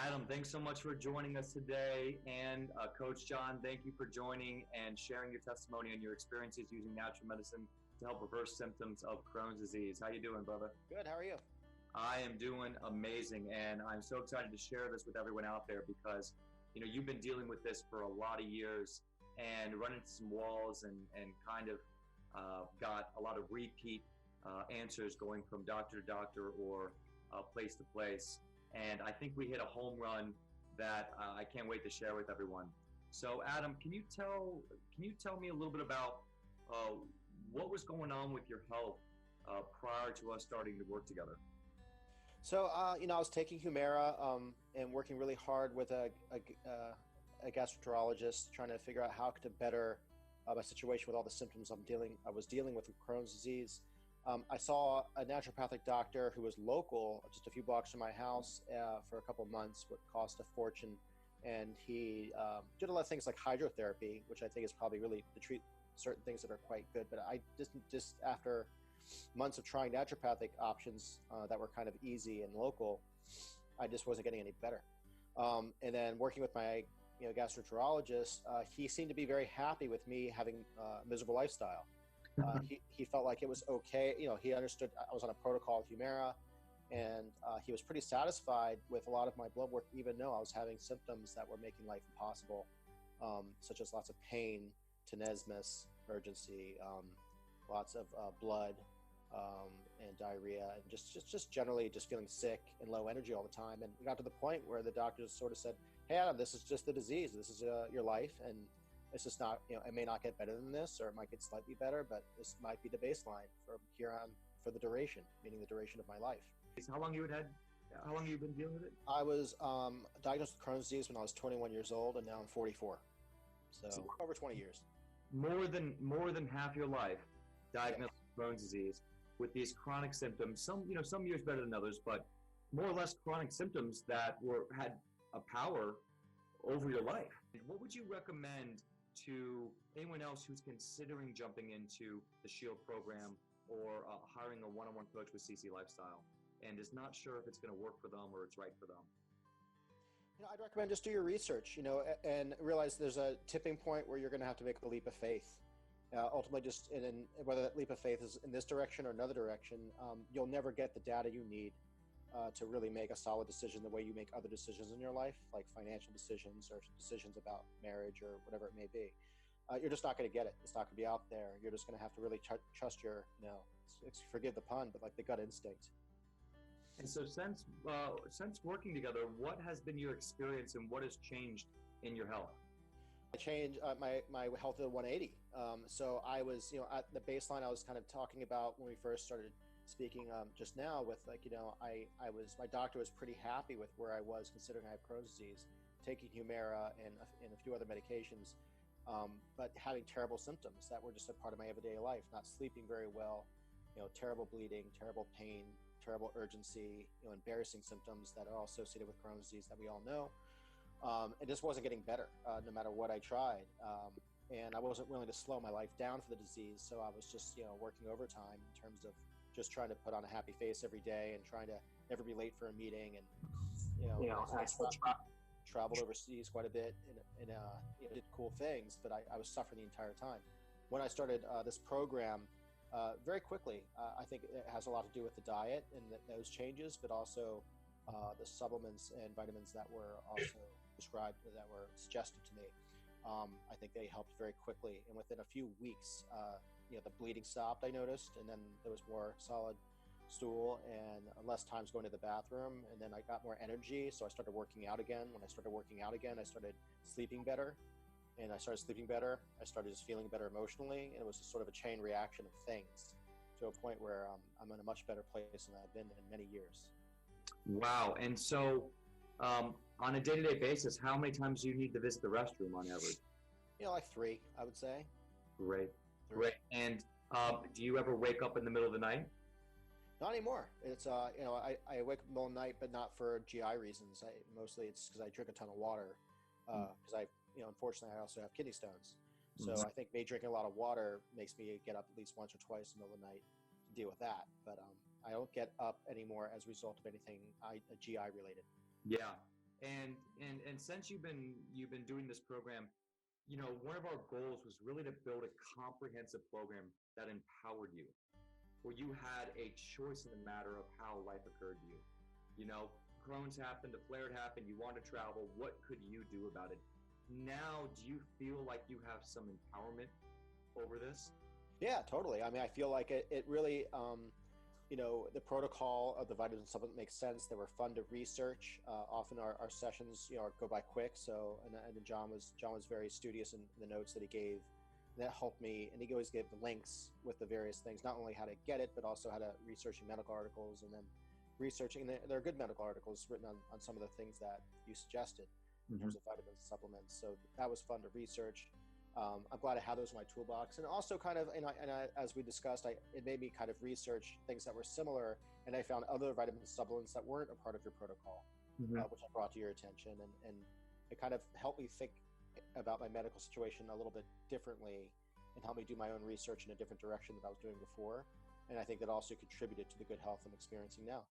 Adam, thanks so much for joining us today. And Coach John, thank you for joining and sharing your testimony and your experiences using natural medicine to help reverse symptoms of Crohn's disease. How you doing, brother? Good. How are you? I am doing amazing, and I'm so excited to share this with everyone out there because, you've been dealing with this for a lot of years and run into some walls and kind of got a lot of repeat answers going from doctor to doctor or place to place. And I think we hit a home run that I can't wait to share with everyone. So, Adam, can you tell me a little bit about what was going on with your health prior to us starting to work together? So, I was taking Humira and working really hard with a gastroenterologist, trying to figure out how to better my situation with all the symptoms I was dealing with Crohn's disease. I saw a naturopathic doctor who was local, just a few blocks from my house, for a couple of months, what cost a fortune. And he did a lot of things like hydrotherapy, which I think is probably really to treat certain things that are quite good. But I just after months of trying naturopathic options that were kind of easy and local, I just wasn't getting any better. And then working with my gastroenterologist, he seemed to be very happy with me having a miserable lifestyle. He felt like it was okay. He understood I was on a protocol with Humira, and he was pretty satisfied with a lot of my blood work, even though I was having symptoms that were making life impossible, such as lots of pain, tenesmus, urgency, lots of blood, and diarrhea, and just generally just feeling sick and low energy all the time. And we got to the point where the doctors sort of said, "Hey, Adam, this is just the disease. This is your life, and it's just not, it may not get better than this, or it might get slightly better, but this might be the baseline from here on for the duration, meaning the duration of my life." How long you been dealing with it? I was diagnosed with Crohn's disease when I was 21 years old, and now I'm 44. So over 20 years. More than half your life diagnosed with Crohn's disease with these chronic symptoms. Some years better than others, but more or less chronic symptoms that had a power over your life. What would you recommend to anyone else who's considering jumping into the S.H.I.E.L.D program or hiring a one-on-one coach with CC Lifestyle and is not sure if it's going to work for them or it's right for them? I'd recommend just do your research, and realize there's a tipping point where you're going to have to make a leap of faith. Ultimately, just whether that leap of faith is in this direction or another direction, you'll never get the data you need to really make a solid decision the way you make other decisions in your life, like financial decisions or decisions about marriage or whatever it may be. You're just not going to get it. It's not going to be out there. You're just going to have to really trust your, forgive the pun, but like the gut instinct. And so since working together, what has been your experience and what has changed in your health? I changed my health to 180. So I was, at the baseline I was kind of talking about when we first started speaking just now with my doctor was pretty happy with where I was considering I have Crohn's disease, taking Humira and a few other medications, but having terrible symptoms that were just a part of my everyday life, not sleeping very well, terrible bleeding, terrible pain, terrible urgency, embarrassing symptoms that are all associated with Crohn's disease that we all know. It just wasn't getting better no matter what I tried. And I wasn't willing to slow my life down for the disease. So I was just, working overtime in terms of just trying to put on a happy face every day and trying to never be late for a meeting. And, I traveled overseas quite a bit and did cool things, but I was suffering the entire time. When I started this program, very quickly, I think it has a lot to do with the diet and those changes, but also the supplements and vitamins that were also prescribed, that were suggested to me. I think they helped very quickly. And within a few weeks, the bleeding stopped, I noticed, and then there was more solid stool and less times going to the bathroom. And then I got more energy, so I started working out again. When I started working out again, I started sleeping better. And I started sleeping better. I started just feeling better emotionally. And it was just sort of a chain reaction of things to a point where I'm in a much better place than I've been in many years. Wow. And so on a day-to-day basis, how many times do you need to visit the restroom on average? Like 3, I would say. Great. And do you ever wake up in the middle of the night? Not anymore. It's, I wake up in the middle of the night, but not for GI reasons. Mostly it's because I drink a ton of water because unfortunately I also have kidney stones. So I think me drinking a lot of water makes me get up at least once or twice in the middle of the night to deal with that. But I don't get up anymore as a result of anything GI related. Yeah. And since you've been doing this program, one of our goals was really to build a comprehensive program that empowered you, where you had a choice in the matter of how life occurred to you. Crohn's happened, the flare happened, you want to travel. What could you do about it? Now, do you feel like you have some empowerment over this? Yeah, totally. I mean, I feel like it really, the protocol of the vitamin supplement makes sense. They were fun to research. Often our sessions, go by quick. So, and John was very studious in the notes that he gave. And that helped me. And he always gave the links with the various things, not only how to get it, but also how to research medical articles, and then researching. And there are good medical articles written on some of the things that you suggested in terms of vitamins and supplements. So that was fun to research. I'm glad I had those in my toolbox, and also kind of, as we discussed, it made me kind of research things that were similar, and I found other vitamin supplements that weren't a part of your protocol, which I brought to your attention, and it kind of helped me think about my medical situation a little bit differently, and helped me do my own research in a different direction than I was doing before, and I think that also contributed to the good health I'm experiencing now.